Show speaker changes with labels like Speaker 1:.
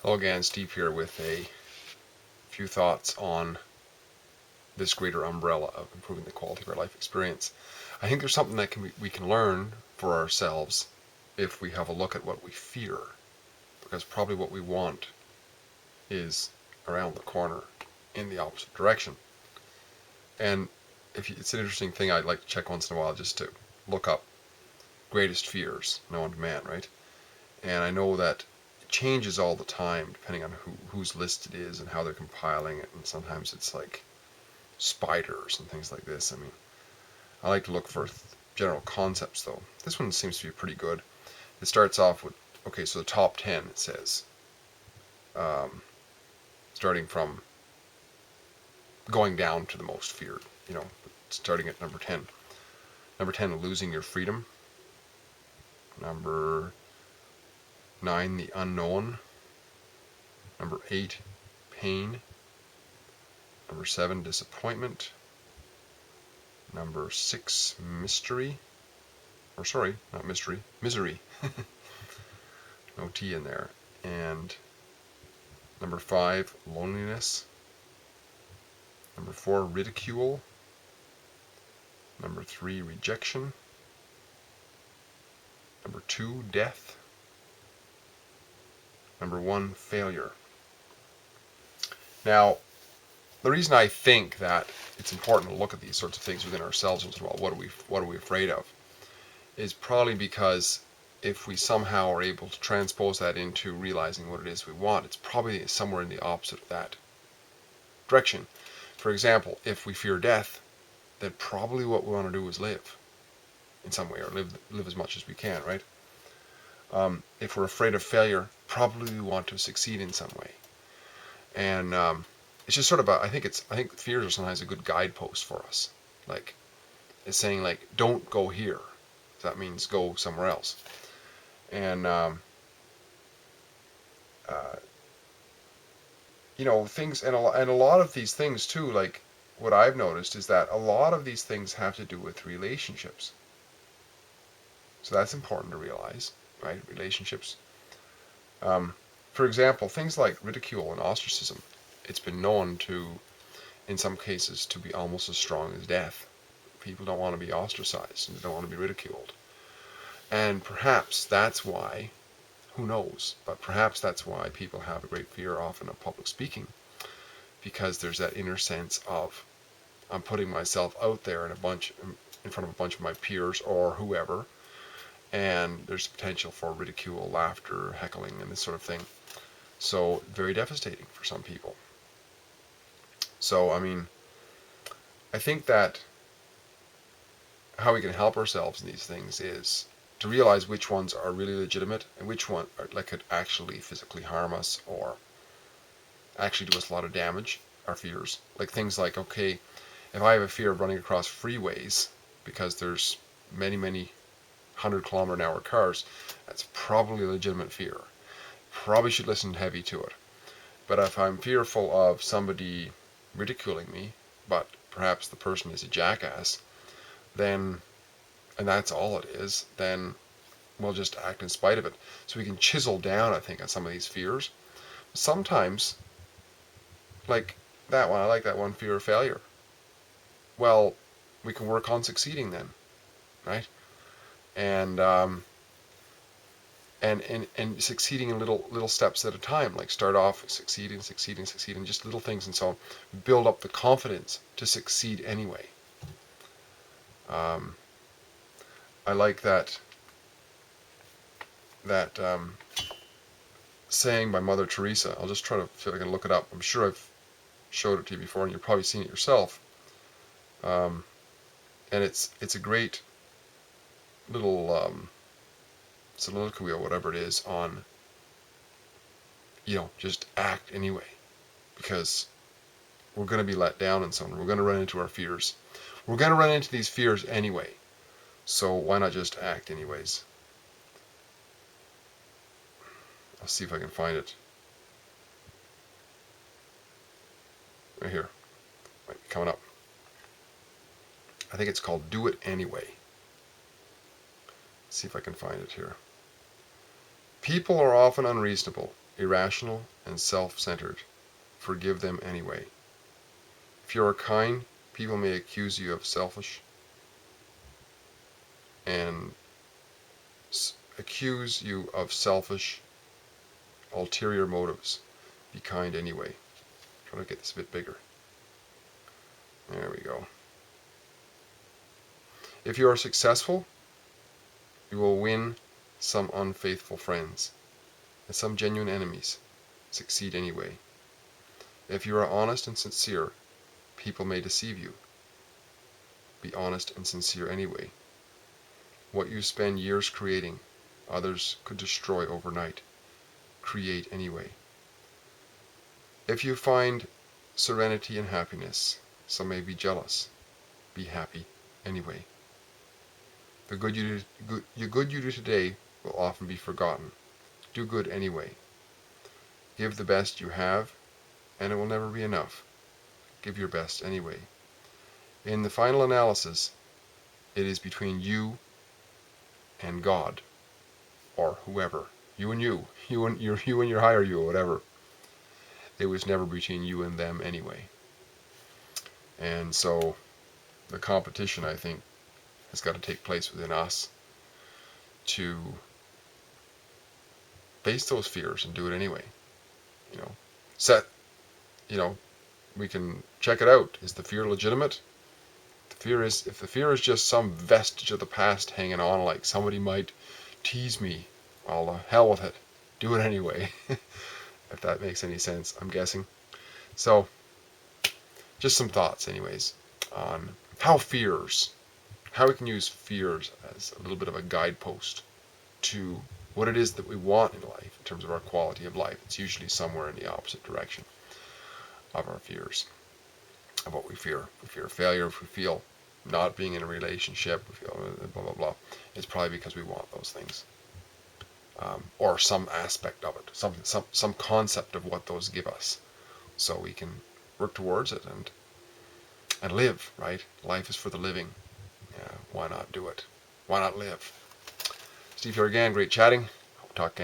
Speaker 1: Hello again, Steve here with a few thoughts on this greater umbrella of improving the quality of our life experience. I think there's something that we can learn for ourselves if we have a look at what we fear, because probably what we want is around the corner in the opposite direction. And it's an interesting thing I'd like to check once in a while just to look up greatest fears known to man, right? And I know that it changes all the time depending on whose list it is and how they're compiling it, and sometimes it's like spiders and things like this. I mean, I like to look for general concepts though. This one seems to be pretty good. It starts off with, okay, so the top 10, it says, starting from going down to the most feared, starting at number 10. Number 10, losing your freedom. Number 9, the unknown. Number 8, pain. Number 7, disappointment. Number 6, mystery. Or sorry, not mystery, misery. No T in there. And number 5, loneliness. Number 4, ridicule. Number 3, rejection. Number 2, death. Number 1, failure. Now, the reason I think that it's important to look at these sorts of things within ourselves as well, what are we afraid of, is probably because if we somehow are able to transpose that into realizing what it is we want, it's probably somewhere in the opposite of that direction. For example, if we fear death, then probably what we want to do is live in some way, or live as much as we can, right? If we're afraid of failure, probably we want to succeed in some way. And it's just sort of I think fears are sometimes a good guidepost for us. Like, it's saying, like, don't go here. That means go somewhere else. And things, and a lot of these things too, like what I've noticed is that a lot of these things have to do with relationships. So that's important to realize, right? Relationships. For example, things like ridicule and ostracism, it's been known to, in some cases, to be almost as strong as death. People don't want to be ostracized and they don't want to be ridiculed. And perhaps that's why, who knows, but perhaps that's why people have a great fear often of public speaking, because there's that inner sense of, I'm putting myself out there in front of a bunch of my peers or whoever, and there's potential for ridicule, laughter, heckling, and this sort of thing. So very devastating for some people. So, I mean, I think that how we can help ourselves in these things is to realize which ones are really legitimate and which one like could actually physically harm us or actually do us a lot of damage, our fears. Like things like, okay, if I have a fear of running across freeways because there's many 100-kilometer-an-hour cars, that's probably a legitimate fear. Probably should listen heavy to it. But if I'm fearful of somebody ridiculing me, but perhaps the person is a jackass, then, and that's all it is, then we'll just act in spite of it. So we can chisel down, I think, on some of these fears. Sometimes, like that one, I like that one, fear of failure. Well, we can work on succeeding then, right? And and succeeding in little steps at a time. Like start off succeeding, just little things, and so build up the confidence to succeed anyway. I like that saying by Mother Teresa. I'll just try to see if I can look it up. I'm sure I've showed it to you before, and you've probably seen it yourself. And it's a great little soliloquy or whatever it is on, just act anyway, because we're going to be let down in something. We're going to run into our fears. We're going to run into these fears anyway. So why not just act anyways? I'll see if I can find it. Right here. Might be coming up. I think it's called Do It Anyway. Let's see if I can find it here. People are often unreasonable. irrational and self-centered, forgive them anyway. If you are kind, people may accuse you of selfish and accuse you of selfish, ulterior motives. Be kind anyway. Try to get this a bit bigger. There we go. If you are successful, you will win some unfaithful friends, and some genuine enemies. Succeed anyway. If you are honest and sincere, people may deceive you. Be honest and sincere anyway. What you spend years creating, others could destroy overnight. Create anyway. If you find serenity and happiness, some may be jealous. Be happy anyway. The good you do today will often be forgotten. Do good anyway. Give the best you have, and it will never be enough. Give your best anyway. In the final analysis, it is between you and God, or whoever. You and your higher you, or whatever. It was never between you and them anyway. And so the competition, I think, has got to take place within us to face those fears and do it anyway. We can check it out. Is the fear legitimate? If the fear is just some vestige of the past hanging on, like somebody might tease me, well, the hell with it. Do it anyway. If that makes any sense, I'm guessing. So, just some thoughts anyways on how we can use fears as a little bit of a guidepost to what it is that we want in life in terms of our quality of life. It's usually somewhere in the opposite direction of our fears, of what we fear. If we fear failure, if we feel not being in a relationship, we feel blah, blah, blah, it's probably because we want those things. Or some aspect of it, some concept of what those give us, so we can work towards it and live, right? Life is for the living. Yeah, why not do it? Why not live? Steve here again, great chatting. Hope to talk again.